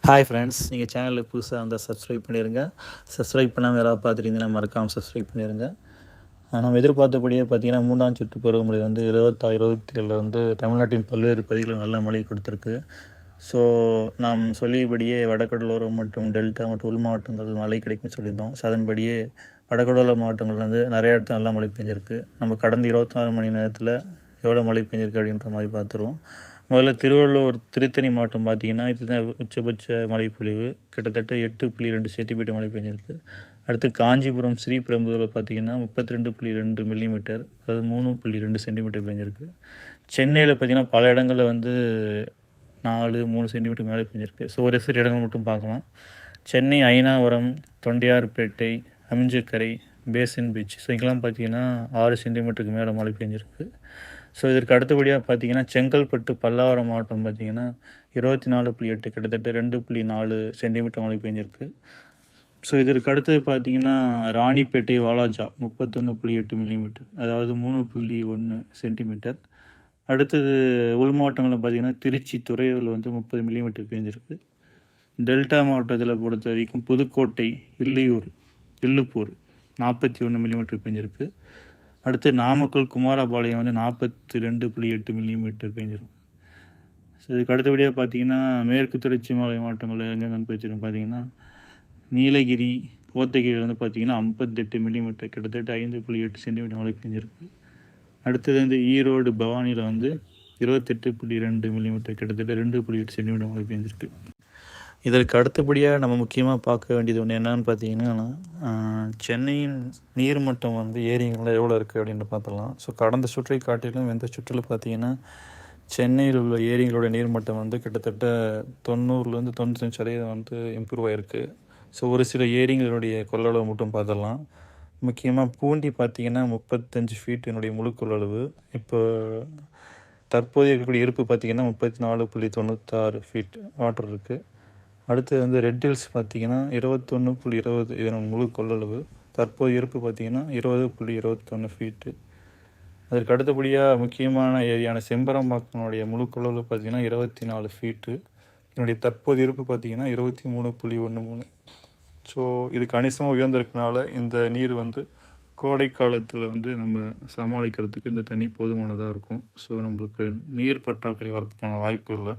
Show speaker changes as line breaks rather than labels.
Hi friends, நீங்கள் சேனலில் புதுசாக வந்தால் சப்ஸ்கிரைப் பண்ணிடுங்க. சப்ஸ்கிரைப் பண்ணாமல் யாராவது பார்த்துருந்தீங்கன்னா மறக்காமல் சப்ஸ்கிரைப் பண்ணிடுங்க. நம்ம எதிர்பார்த்தபடியே பார்த்தீங்கன்னா 3ஆம் சுற்று பருவமழை வந்து 26-27 வந்து தமிழ்நாட்டின் பல்வேறு பகுதிகளில் நல்ல மழை கொடுத்துருக்கு. ஸோ நாம் சொல்லியபடியே வடகடலோரம் மற்றும் டெல்டா மற்றும் உள் மாவட்டங்கள் மழை கிடைக்கும்னு சொல்லியிருந்தோம். ஸோ அதன்படியே வடகடலோர மாவட்டங்கள் வந்து நிறைய இடத்துல நல்லா மழை பெஞ்சிருக்கு. நம்ம கடந்த 24 மணி நேரத்தில் எவ்வளோ மழை பெஞ்சிருக்கு அப்படின்ற மாதிரி பார்த்துருவோம். முதல்ல திருவள்ளூர் திருத்தணி மாவட்டம் பார்த்தீங்கன்னா இதுதான் உச்சபட்ச மழைப்பொழிவு, கிட்டத்தட்ட 8.2 சென்டிமீட்டர் மழை பெஞ்சிருக்கு. அடுத்து காஞ்சிபுரம் ஸ்ரீபெரும்புதூரில் பார்த்தீங்கன்னா 32.2 மில்லிமீட்டர், அதாவது 3.2 சென்டிமீட்டர் பெஞ்சிருக்கு. சென்னையில் பார்த்தீங்கன்னா பல இடங்களில் வந்து 3 சென்டிமீட்டர் மேலே பெஞ்சிருக்கு. ஸோ ஒரு சில இடங்கள் மட்டும் பார்க்கலாம். சென்னை ஐனாவரம், தொண்டையார்பேட்டை, அமிஞ்சக்கரை, பேசன் பீச், ஸோ இங்கெல்லாம் பார்த்தீங்கன்னா 6 சென்டிமீட்டருக்கு மேலே மழை பெஞ்சிருக்கு. ஸோ இதற்கு அடுத்தபடியாக பார்த்தீங்கன்னா செங்கல்பட்டு பல்லாவரம் மாவட்டம் பார்த்தீங்கன்னா 24.8, கிட்டத்தட்ட 2.4 சென்டிமீட்டர் மழை பெஞ்சிருக்கு. ஸோ இதற்கு அடுத்தது பார்த்தீங்கன்னா ராணிப்பேட்டை வாலாஜா 31.8 மில்லிமீட்டர், அதாவது 3.1 சென்டிமீட்டர். அடுத்தது உள் மாவட்டங்களில் பார்த்தீங்கன்னா திருச்சி துறையூரில் வந்து 30 மில்லிமீட்டர் பெஞ்சிருக்கு. டெல்டா மாவட்டத்தில் பொறுத்த வரைக்கும் புதுக்கோட்டை, வில்லுப்பூர் 41 மில்லிமீட்டர் பெஞ்சிருக்கு. அடுத்து நாமக்கல் குமாரபாளையம் வந்து 42.8 மில்லிமீட்டர் பெஞ்சிருக்கு. ஸோ இதுக்கு அடுத்தபடியாக பார்த்தீங்கன்னா மேற்கு தொடர்ச்சி மலை மாவட்டங்களில் எங்கெங்கன்னு பெஞ்சிருக்கு பார்த்தீங்கன்னா நீலகிரி, கோத்தகிரியில் வந்து பார்த்தீங்கன்னா 58 மில்லிமீட்டர், கிட்டத்தட்ட 5.8 சென்டிமீட்டர் மழை பெஞ்சிருக்கு. அடுத்தது வந்து ஈரோடு பவானியில் வந்து 28.2 மில்லிமீட்டர், கிட்டத்தட்ட 2.8 சென்டிமீட்டர் மழை பெஞ்சிருக்கு. இதற்கு அடுத்தபடியாக நம்ம முக்கியமாக பார்க்க வேண்டியது ஒன்று என்னன்னு பார்த்தீங்கன்னா சென்னையின் நீர்மட்டம் வந்து ஏரிகளில் எவ்வளோ இருக்குது அப்படின்னு பார்த்துடலாம். ஸோ கடந்த சுற்றை காட்டிலும் இந்த சுற்றில் பார்த்தீங்கன்னா சென்னையில் உள்ள ஏரிகளோட நீர்மட்டம் வந்து கிட்டத்தட்ட 90-95% வந்து இம்ப்ரூவ் ஆகிருக்கு. ஸோ ஒரு சில ஏரிகளுடைய கொள்ளளவு மட்டும் பார்த்துடலாம். முக்கியமாக பூண்டி பார்த்திங்கன்னா 35 ஃபீட் என்னுடைய முழு கொள்ளளவு. இப்போ தற்போதைய இருக்கக்கூடிய இருப்பு பார்த்திங்கன்னா 34.96 ஃபீட் வாட்டர் இருக்குது. அடுத்து வந்து ரெட் ஹில்ஸ் பார்த்திங்கன்னா 21.20 இதன் முழு கொள்ளளவு. தற்போது இருப்பு பார்த்திங்கன்னா 20.21 ஃபீட்டு. அதற்கு அடுத்தபடியாக முக்கியமான ஏரியான செம்பரம்பாக்கனுடைய முழு கொள்ளளவு பார்த்திங்கன்னா 24 ஃபீட்டு. என்னுடைய தற்போது இருப்பு பார்த்திங்கன்னா 23.13. ஸோ இது கணிசமாக உயர்ந்திருக்கனால இந்த நீர் வந்து கோடை காலத்தில் வந்து நம்ம சமாளிக்கிறதுக்கு இந்த தண்ணி போதுமானதாக இருக்கும். ஸோ நம்மளுக்கு நீர் பற்றாக்குறை வரதுக்கான வாய்ப்பு இல்லை.